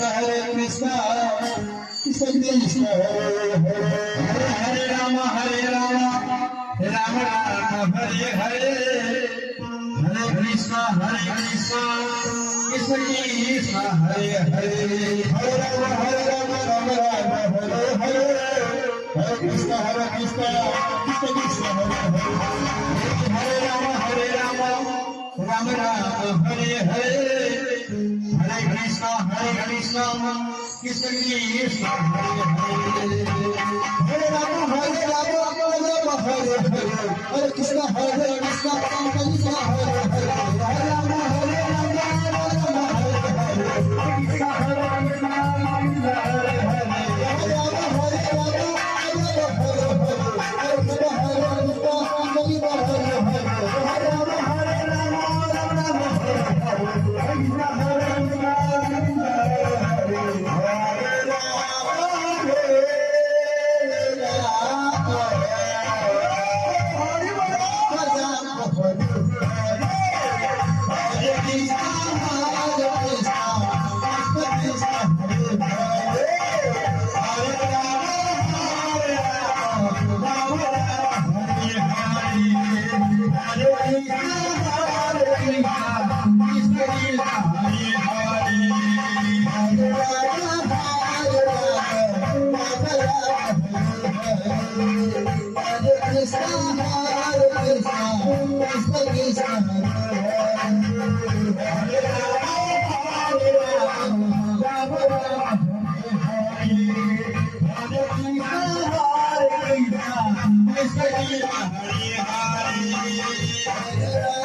Hare Krishna, Krishna Krishna, Hare Hare Rama, Rama Rama, Hare Hare, Hare Krishna, Krishna Krishna, Hare Hare, Hare Rama, Rama Rama, Hare Hare, Hare Krishna, Krishna Krishna, Hare Hare, Hare Rama, Rama Rama, Hare Hare. Hare Krishna, Krishna Krishna, Hare Hare, Hare Rama, Rama, Hare Hare, Hare Krishna, Krishna Krishna, Hare Hare, Hare Rama, Rama, Hare Hare, Hare Krishna, Krishna, Hare Hare, Hare Rama, Hare Krishna, Hare Hare.